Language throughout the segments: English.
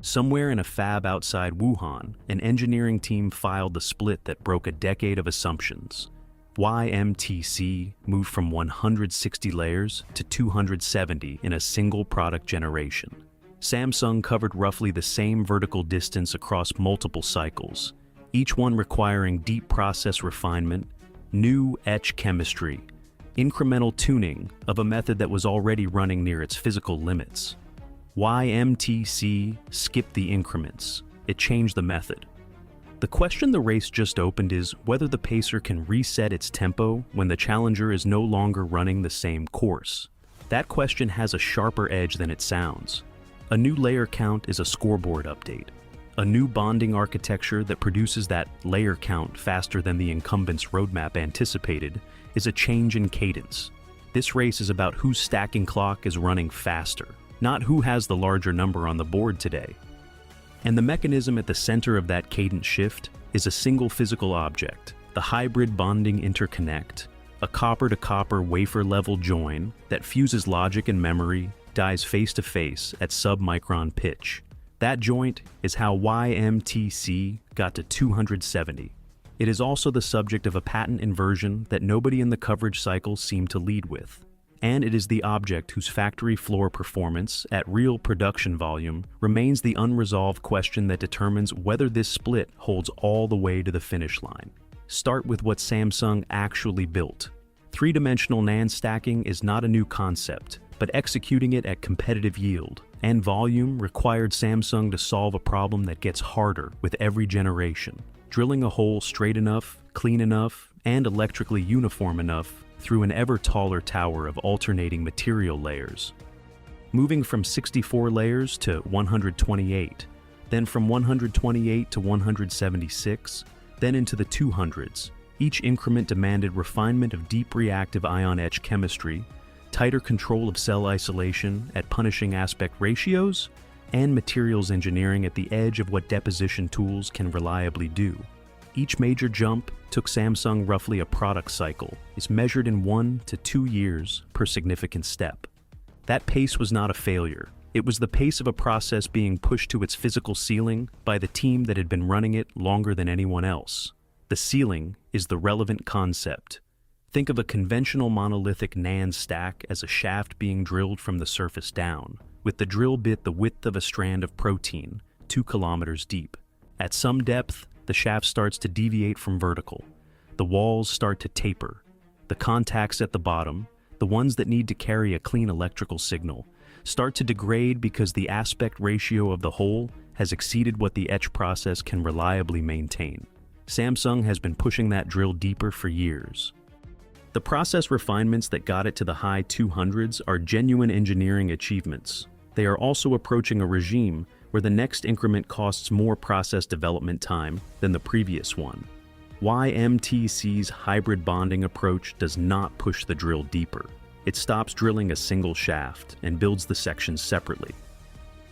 Somewhere in a fab outside Wuhan, an engineering team filed the split that broke a decade of assumptions. YMTC moved from 160 layers to 270 in a single product generation. Samsung covered roughly the same vertical distance across multiple cycles, each one requiring deep process refinement, new etch chemistry, incremental tuning of a method that was already running near its physical limits. YMTC skipped the increments. It changed the method. The question the race just opened is whether the pacer can reset its tempo when the challenger is no longer running the same course. That question has a sharper edge than it sounds. A new layer count is a scoreboard update. A new bonding architecture that produces that layer count faster than the incumbents' roadmap anticipated is a change in cadence. This race is about whose stacking clock is running faster, not who has the larger number on the board today. And the mechanism at the center of that cadence shift is a single physical object, the hybrid bonding interconnect, a copper-to-copper wafer-level join that fuses logic and memory, dies face-to-face at sub-micron pitch. That joint is how YMTC got to 270. It is also the subject of a patent inversion that nobody in the coverage cycle seemed to lead with. And it is the object whose factory floor performance at real production volume remains the unresolved question that determines whether this split holds all the way to the finish line. Start with what Samsung actually built. Three-dimensional NAND stacking is not a new concept, but executing it at competitive yield and volume required Samsung to solve a problem that gets harder with every generation. Drilling a hole straight enough, clean enough, and electrically uniform enough through an ever taller tower of alternating material layers. Moving from 64 layers to 128, then from 128 to 176, then into the 200s. Each increment demanded refinement of deep reactive ion etch chemistry, tighter control of cell isolation at punishing aspect ratios, and materials engineering at the edge of what deposition tools can reliably do. Each major jump took Samsung roughly a product cycle, is measured in 1 to 2 years per significant step. That pace was not a failure. It was the pace of a process being pushed to its physical ceiling by the team that had been running it longer than anyone else. The ceiling is the relevant concept. Think of a conventional monolithic NAND stack as a shaft being drilled from the surface down, with the drill bit the width of a strand of protein, 2 kilometers deep. At some depth, the shaft starts to deviate from vertical. The walls start to taper. The contacts at the bottom, the ones that need to carry a clean electrical signal, start to degrade because the aspect ratio of the whole has exceeded what the etch process can reliably maintain. Samsung has been pushing that drill deeper for years. The process refinements that got it to the high 200s are genuine engineering achievements. They are also approaching a regime where the next increment costs more process development time than the previous one. YMTC's hybrid bonding approach does not push the drill deeper. It stops drilling a single shaft and builds the sections separately.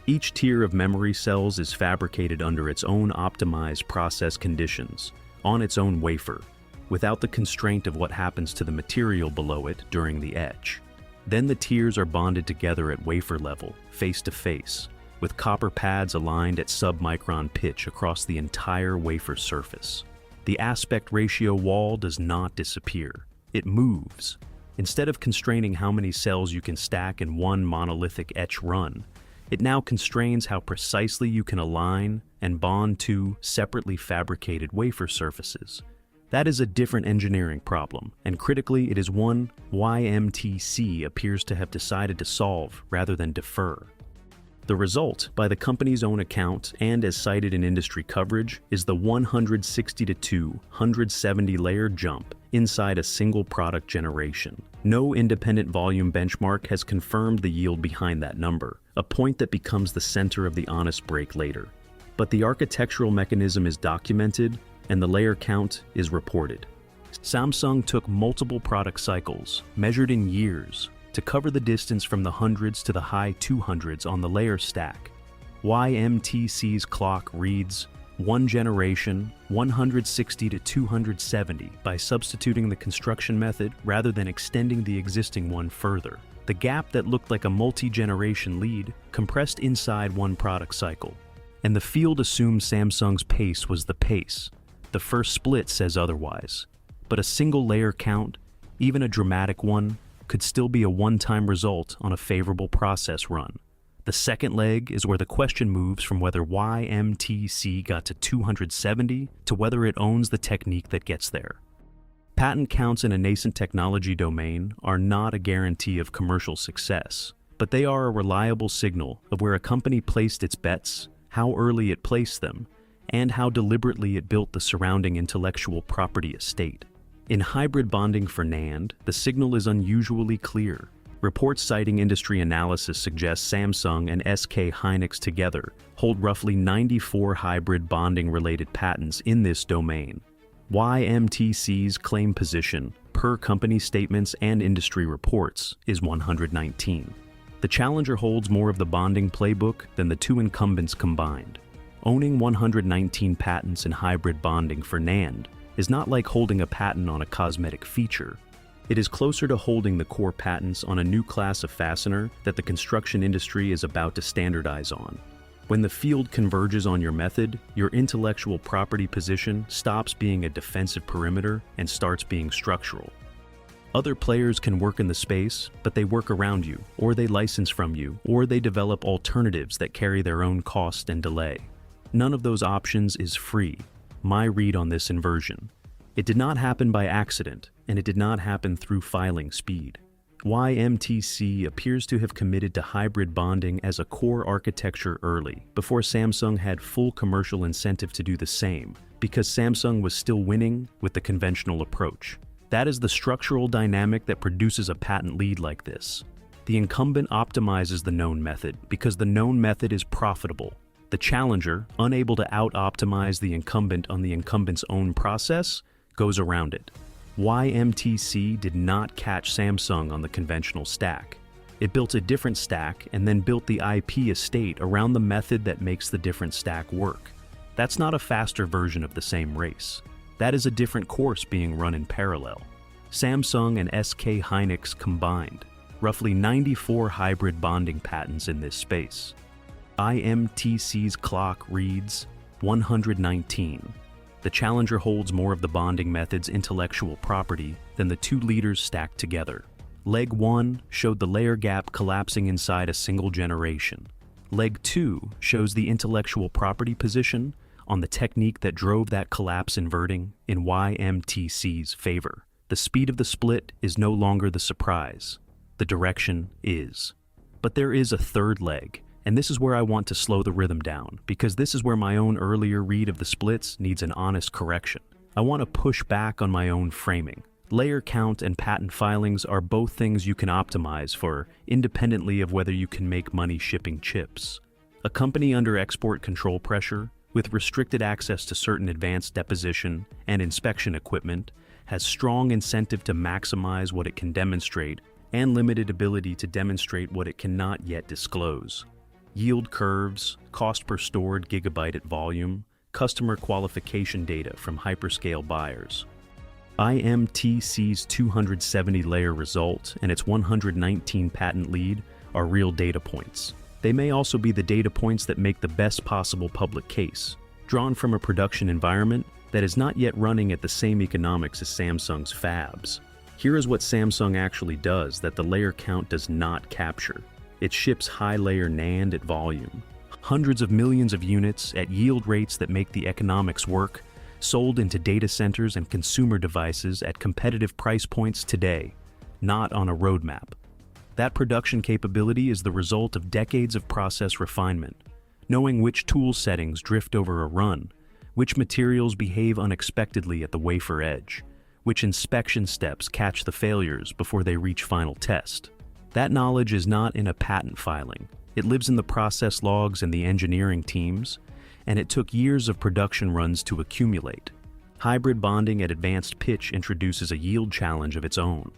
Each tier of memory cells is fabricated under its own optimized process conditions, on its own wafer, without the constraint of what happens to the material below it during the etch. Then the tiers are bonded together at wafer level, face to face, with copper pads aligned at sub-micron pitch across the entire wafer surface. The aspect ratio wall does not disappear. It moves. Instead of constraining how many cells you can stack in one monolithic etch run, it now constrains how precisely you can align and bond two separately fabricated wafer surfaces. That is a different engineering problem, and critically, it is one YMTC appears to have decided to solve rather than defer. The result, by the company's own account and as cited in industry coverage, is the 160 to 270 layer jump inside a single product generation. No independent volume benchmark has confirmed the yield behind that number, a point that becomes the center of the honest break later. But the architectural mechanism is documented, and the layer count is reported. Samsung took multiple product cycles, measured in years, to cover the distance from the hundreds to the high 200s on the layer stack. YMTC's clock reads 1 generation, 160 to 270 by substituting the construction method rather than extending the existing one further. The gap that looked like a multi-generation lead compressed inside one product cycle. And the field assumed Samsung's pace was the pace. The first split says otherwise. But a single layer count, even a dramatic one, could still be a one-time result on a favorable process run. The second leg is where the question moves from whether YMTC got to 270 to whether it owns the technique that gets there. Patent counts in a nascent technology domain are not a guarantee of commercial success, but they are a reliable signal of where a company placed its bets, how early it placed them, and how deliberately it built the surrounding intellectual property estate. In hybrid bonding for NAND, the signal is unusually clear. Reports citing industry analysis suggest Samsung and SK Hynix together hold roughly 94 hybrid bonding-related patents in this domain. YMTC's claim position, per company statements and industry reports, is 119. The challenger holds more of the bonding playbook than the two incumbents combined. Owning 119 patents in hybrid bonding for NAND is not like holding a patent on a cosmetic feature. It is closer to holding the core patents on a new class of fastener that the construction industry is about to standardize on. When the field converges on your method, your intellectual property position stops being a defensive perimeter and starts being structural. Other players can work in the space, but they work around you, or they license from you, or they develop alternatives that carry their own cost and delay. None of those options is free. My read on this inversion. It did not happen by accident, and it did not happen through filing speed. YMTC appears to have committed to hybrid bonding as a core architecture early, before Samsung had full commercial incentive to do the same, because Samsung was still winning with the conventional approach. That is the structural dynamic that produces a patent lead like this. The incumbent optimizes the known method because the known method is profitable. The challenger, unable to out-optimize the incumbent on the incumbent's own process, goes around it. YMTC did not catch Samsung on the conventional stack. It built a different stack and then built the IP estate around the method that makes the different stack work. That's not a faster version of the same race. That is a different course being run in parallel. Samsung and SK Hynix combined, roughly 94 hybrid bonding patents in this space. YMTC's clock reads 119. The challenger holds more of the bonding method's intellectual property than the two leaders stacked together. Leg 1 showed the layer gap collapsing inside a single generation. Leg 2 shows the intellectual property position on the technique that drove that collapse inverting in YMTC's favor. The speed of the split is no longer the surprise. The direction is. But there is a third leg. And this is where I want to slow the rhythm down, because this is where my own earlier read of the splits needs an honest correction. I want to push back on my own framing. Layer count and patent filings are both things you can optimize for, independently of whether you can make money shipping chips. A company under export control pressure, with restricted access to certain advanced deposition and inspection equipment, has strong incentive to maximize what it can demonstrate and limited ability to demonstrate what it cannot yet disclose. Yield curves, cost per stored gigabyte at volume, customer qualification data from hyperscale buyers. YMTC's 270-layer result and its 119 patent lead are real data points. They may also be the data points that make the best possible public case, drawn from a production environment that is not yet running at the same economics as Samsung's fabs. Here is what Samsung actually does that the layer count does not capture. It ships high-layer NAND at volume. Hundreds of millions of units at yield rates that make the economics work, sold into data centers and consumer devices at competitive price points today, not on a roadmap. That production capability is the result of decades of process refinement, knowing which tool settings drift over a run, which materials behave unexpectedly at the wafer edge, which inspection steps catch the failures before they reach final test. That knowledge is not in a patent filing. It lives in the process logs and the engineering teams, and it took years of production runs to accumulate. Hybrid bonding at advanced pitch introduces a yield challenge of its own.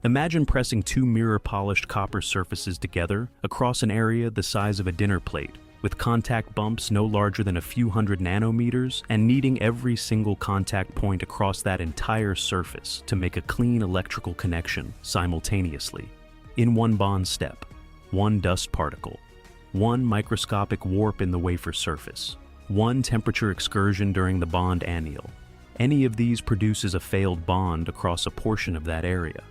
Imagine pressing two mirror-polished copper surfaces together across an area the size of a dinner plate, with contact bumps no larger than a few hundred nanometers and needing every single contact point across that entire surface to make a clean electrical connection simultaneously. In one bond step, one dust particle, 1 microscopic warp in the wafer surface, 1 temperature excursion during the bond anneal. Any of these produces a failed bond across a portion of that area.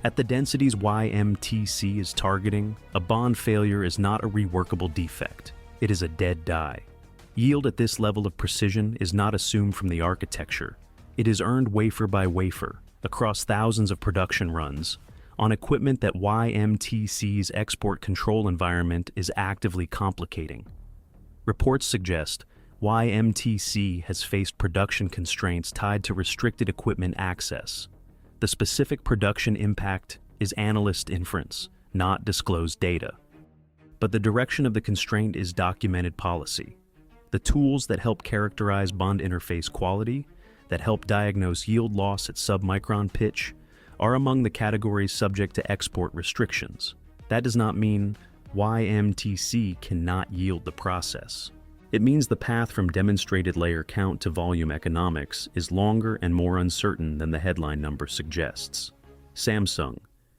At the densities YMTC is targeting, a bond failure is not a reworkable defect. It is a dead die. Yield at this level of precision is not assumed from the architecture. It is earned wafer by wafer, across thousands of production runs, on equipment that YMTC's export control environment is actively complicating. Reports suggest YMTC has faced production constraints tied to restricted equipment access. The specific production impact is analyst inference, not disclosed data. But the direction of the constraint is documented policy. The tools that help characterize bond interface quality, that help diagnose yield loss at sub-micron pitch, are among the categories subject to export restrictions. That does not mean YMTC cannot yield the process. It means the path from demonstrated layer count to volume economics is longer and more uncertain than the headline number suggests. Samsung,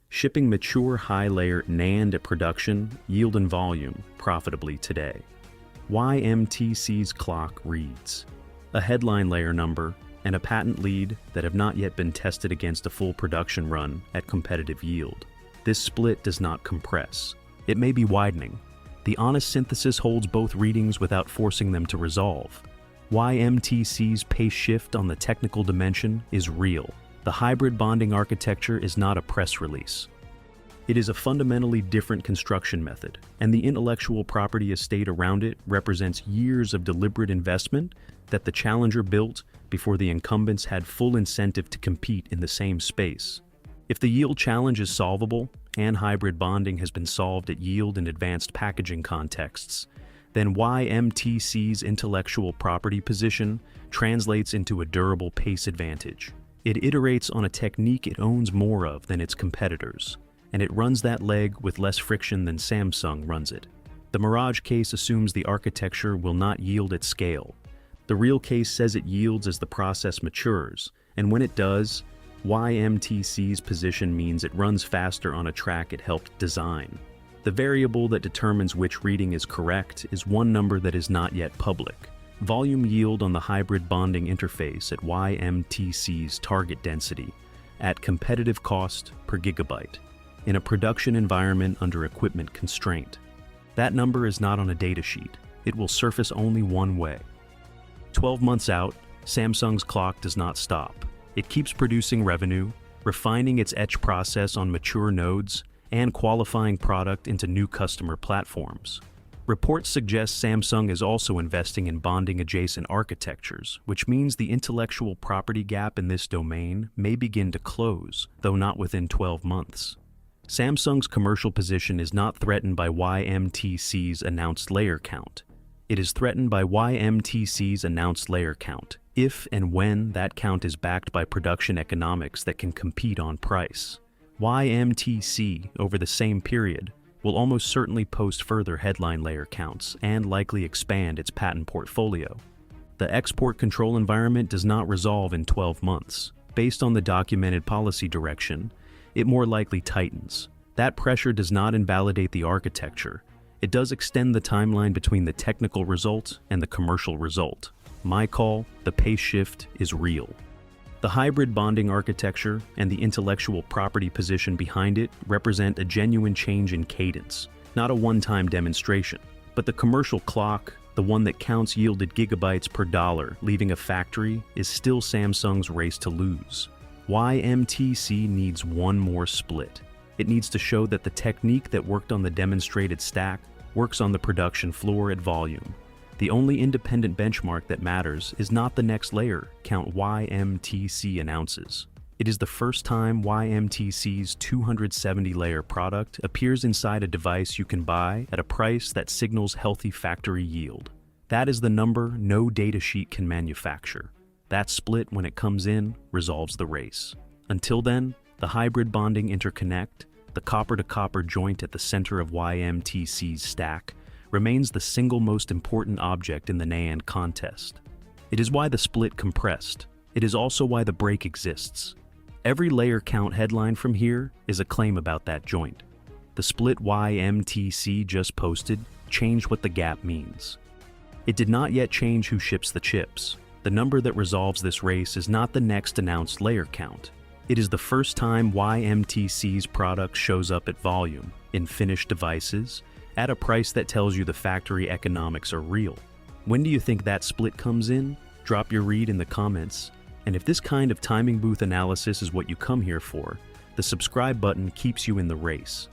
shipping mature high-layer NAND at production, yield and volume profitably today. YMTC's clock reads a headline layer number and a patent lead that have not yet been tested against a full production run at competitive yield. This split does not compress. It may be widening. The honest synthesis holds both readings without forcing them to resolve. YMTC's pace shift on the technical dimension is real. The hybrid bonding architecture is not a press release. It is a fundamentally different construction method, and the intellectual property estate around it represents years of deliberate investment that the challenger built before the incumbents had full incentive to compete in the same space. If the yield challenge is solvable, and hybrid bonding has been solved at yield and advanced packaging contexts, then YMTC's intellectual property position translates into a durable pace advantage. It iterates on a technique it owns more of than its competitors, and it runs that leg with less friction than Samsung runs it. The Mirage case assumes the architecture will not yield at scale. The real case says it yields as the process matures, and when it does, YMTC's position means it runs faster on a track it helped design. The variable that determines which reading is correct is one number that is not yet public. Volume yield on the hybrid bonding interface at YMTC's target density, at competitive cost per gigabyte, in a production environment under equipment constraint. That number is not on a datasheet. It will surface only one way. 12 months out, Samsung's clock does not stop. It keeps producing revenue, refining its etch process on mature nodes, and qualifying product into new customer platforms. Reports suggest Samsung is also investing in bonding-adjacent architectures, which means the intellectual property gap in this domain may begin to close, though not within 12 months. Samsung's commercial position is not threatened by YMTC's announced layer count. It is threatened by YMTC's announced layer count, if and when that count is backed by production economics that can compete on price. YMTC, over the same period, will almost certainly post further headline layer counts and likely expand its patent portfolio. The export control environment does not resolve in 12 months. Based on the documented policy direction, it more likely tightens. That pressure does not invalidate the architecture. It does extend the timeline between the technical result and the commercial result. My call, the pace shift is real. The hybrid bonding architecture and the intellectual property position behind it represent a genuine change in cadence, not a one-time demonstration. But the commercial clock, the one that counts yielded gigabytes per dollar leaving a factory, is still Samsung's race to lose. YMTC needs one more split. It needs to show that the technique that worked on the demonstrated stack works on the production floor at volume. The only independent benchmark that matters is not the next layer count YMTC announces. It is the first time YMTC's 270-layer product appears inside a device you can buy at a price that signals healthy factory yield. That is the number no datasheet can manufacture. That split, when it comes in, resolves the race. Until then, the hybrid bonding interconnect, the copper-to-copper joint at the center of YMTC's stack, remains the single most important object in the NAND contest. It is why the split compressed. It is also why the break exists. Every layer count headline from here is a claim about that joint. The split YMTC just posted changed what the gap means. It did not yet change who ships the chips. The number that resolves this race is not the next announced layer count. It is the first time YMTC's product shows up at volume, in finished devices, at a price that tells you the factory economics are real. When do you think that split comes in? Drop your read in the comments. And if this kind of timing booth analysis is what you come here for, the subscribe button keeps you in the race.